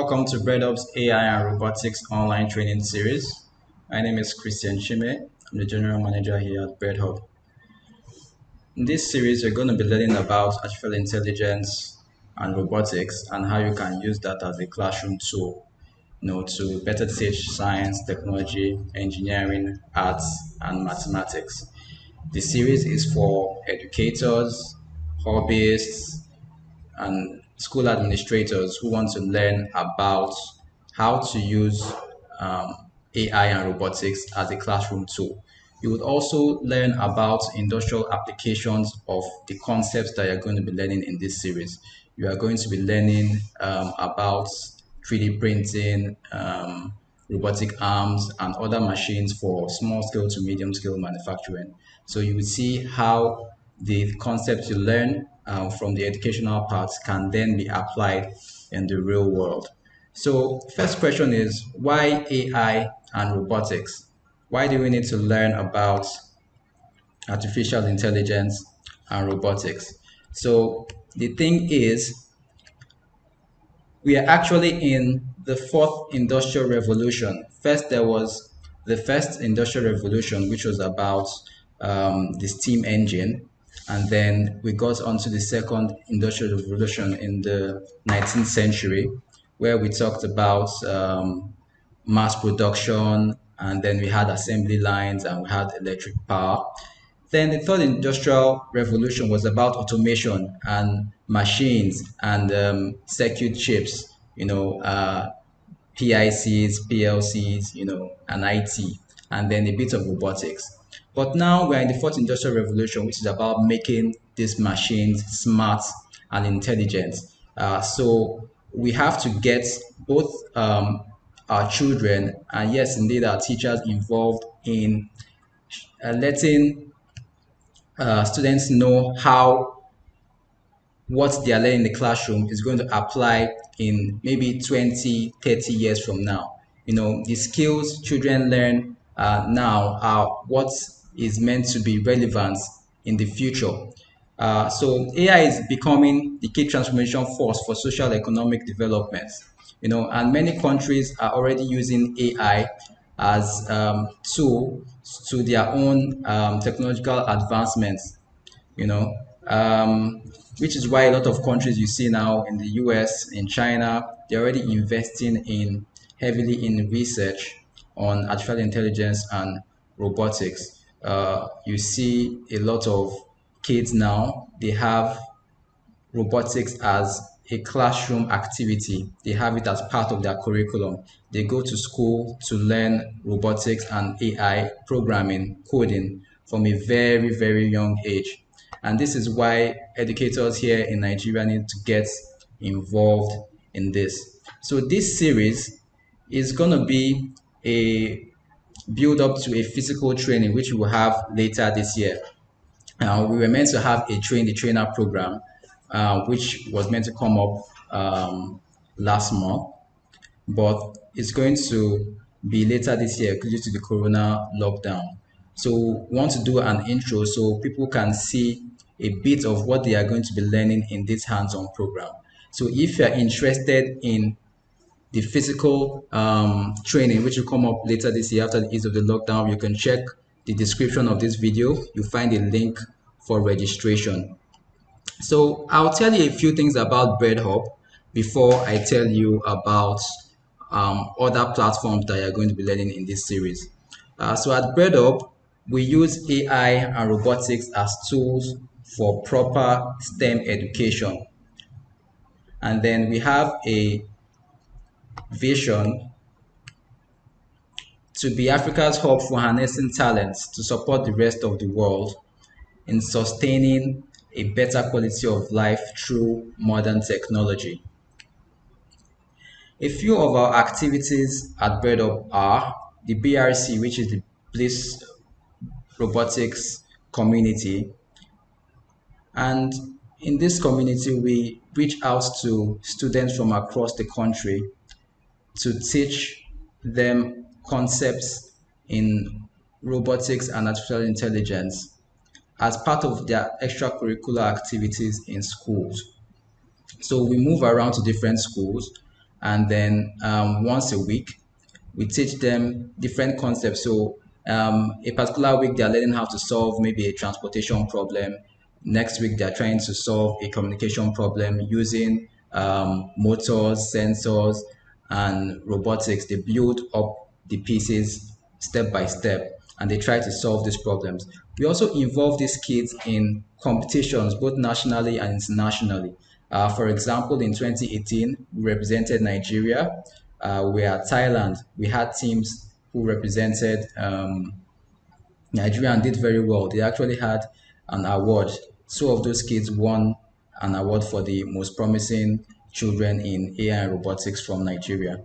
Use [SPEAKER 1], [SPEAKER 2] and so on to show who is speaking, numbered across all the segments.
[SPEAKER 1] Welcome to BRED's AI and Robotics online training series. My name is Christian Chime. I'm the General Manager here at BRED Hub. In this series, we're going to be learning about artificial intelligence and robotics and how you can use that as a classroom tool, to better teach science, technology, engineering, arts, and mathematics. The series is for educators, hobbyists, and school administrators who want to learn about how to use AI and robotics as a classroom tool. You would also learn about industrial applications of the concepts that you're going to be learning in this series. You are going to be learning about 3D printing, robotic arms, and other machines for small scale to medium scale manufacturing. So you will see how the concepts you learn from the educational parts can then be applied in the real world. So first question is, why AI and robotics? Why do we need to learn about artificial intelligence and robotics? So the thing is, we are actually in the fourth industrial revolution. First, there was the first industrial revolution, which was about the steam engine. And then we got onto the second industrial revolution in the 19th century, where we talked about mass production, and then we had assembly lines and we had electric power. Then the third industrial revolution was about automation and machines and circuit chips, PICs, PLCs, and IT, and then a bit of robotics. But now we're in the fourth industrial revolution, which is about making these machines smart and intelligent. So we have to get both our children and, yes, indeed, our teachers involved in letting students know how what they are learning in the classroom is going to apply in maybe 20, 30 years from now. The skills children learn now are what is meant to be relevant in the future. So AI is becoming the key transformation force for social economic development. And many countries are already using AI as tool to their own technological advancements, you know, um, which is why a lot of countries you see now in the US, in China, they're already investing in heavily in research on artificial intelligence and robotics. You see a lot of kids now, they have robotics as a classroom activity. They have it as part of their curriculum. They go to school to learn robotics and AI programming, coding from a very, very young age. And this is why educators here in Nigeria need to get involved in this. So this series is going to be a build up to a physical training, which we will have later this year. We were meant to have a train the trainer program, which was meant to come up last month, but it's going to be later this year due to the corona lockdown. So we want to do an intro so people can see a bit of what they are going to be learning in this hands-on program. So if you're interested in the physical training, which will come up later this year after the ease of the lockdown, you can check the description of this video. You'll find a link for registration. So I'll tell you a few things about BRED Hub before I tell you about other platforms that you're going to be learning in this series. So at BRED Hub, we use AI and robotics as tools for proper STEM education. And then we have a vision to be Africa's hub for harnessing talents to support the rest of the world in sustaining a better quality of life through modern technology. A few of our activities at BRED Up are the BRC, which is the Bliss Robotics community. And in this community, we reach out to students from across the country to teach them concepts in robotics and artificial intelligence as part of their extracurricular activities in schools. So we move around to different schools and then once a week we teach them different concepts. So a particular week they're learning how to solve maybe a transportation problem. Next week they're trying to solve a communication problem using motors, sensors, and robotics. They build up the pieces step by step and they try to solve these problems. We also involve these kids in competitions both nationally and internationally. For example, in 2018, we represented Nigeria. We are Thailand. We had teams who represented Nigeria and did very well. They actually had an award. Two of those kids won an award for the most promising children in AI and robotics from Nigeria.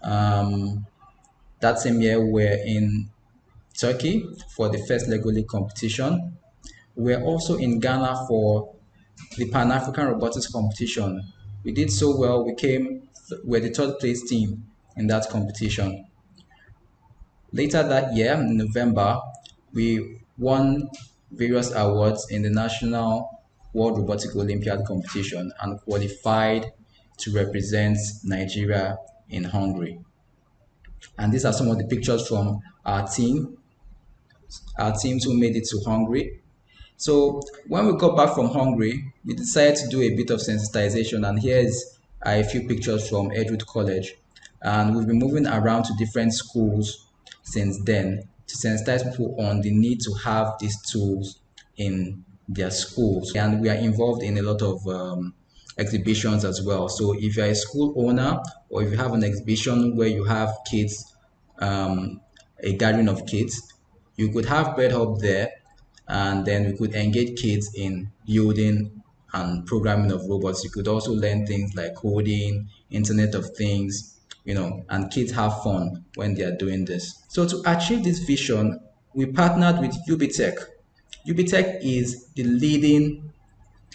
[SPEAKER 1] Um, that same year, we're in Turkey for the first Lego League competition. We're also in Ghana for the Pan African Robotics competition. We did so well. We're the third place team in that competition. Later that year, in November, we won various awards in the National World Robotic Olympiad competition and qualified to represent Nigeria in Hungary. And these are some of the pictures from our teams who made it to Hungary. So when we got back from Hungary, we decided to do a bit of sensitization, and here's a few pictures from Edward College. And we've been moving around to different schools since then to sensitize people on the need to have these tools in their schools. And we are involved in a lot of exhibitions as well. So if you're a school owner or if you have an exhibition where you have kids, a gathering of kids, you could have BRED Hub there, and then we could engage kids in building and programming of robots. You could also learn things like coding, Internet of Things, and kids have fun when they are doing this. So to achieve this vision, we partnered with UBTECH. UBTECH is the leading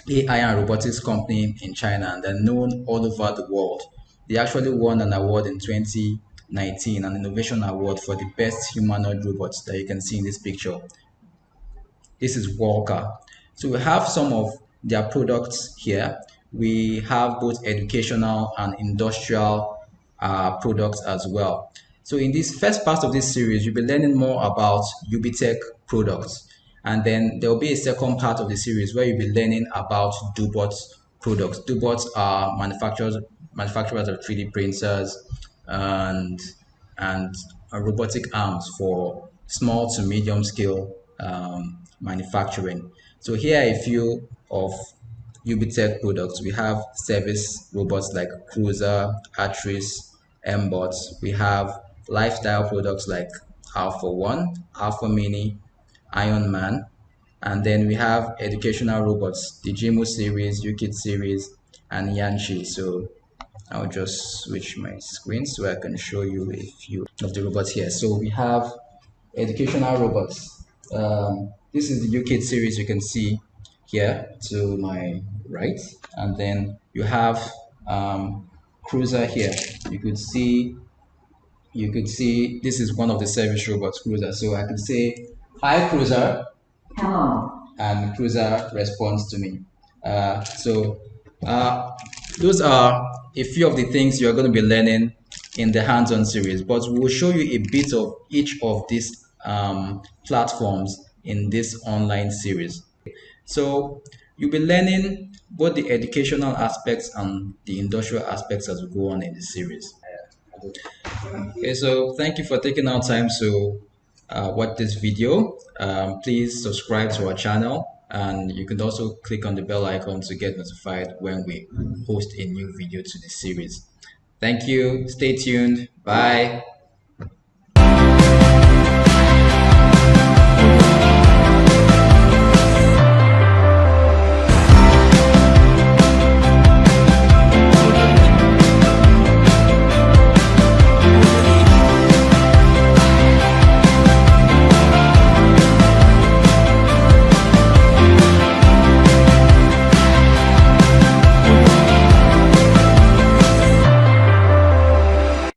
[SPEAKER 1] AI and robotics company in China, and they're known all over the world. They actually won an award in 2019, an innovation award for the best humanoid robots that you can see in this picture. This is Walker. So we have some of their products here. We have both educational and industrial products as well. So in this first part of this series, you'll be learning more about UBTECH products. And then there will be a second part of the series where you'll be learning about Dobots products. Dobots are manufacturers of 3D printers and robotic arms for small to medium scale manufacturing. So here are a few of UBTECH products. We have service robots like Cruiser, Atris, MBots. We have lifestyle products like Alpha One, Alpha Mini, Iron Man. And then we have educational robots, the Jimo series, UKIT series, and Yanchi. So I'll just switch my screen so I can show you a few of the robots here. So we have educational robots. This is the UKIT series you can see here to my right. And then you have Cruiser here. You could see this is one of the service robots, Cruiser. So I could say, "Hi, Cruiser." Hello. And Cruiser responds to me. Those are a few of the things you're going to be learning in the hands-on series, but we'll show you a bit of each of these platforms in this online series. So you'll be learning both the educational aspects and the industrial aspects as we go on in the series. Okay, so thank you for taking our time to watch this video. Please subscribe to our channel, and you can also click on the bell icon to get notified when we post a new video to the series. Thank you. Stay tuned. Bye.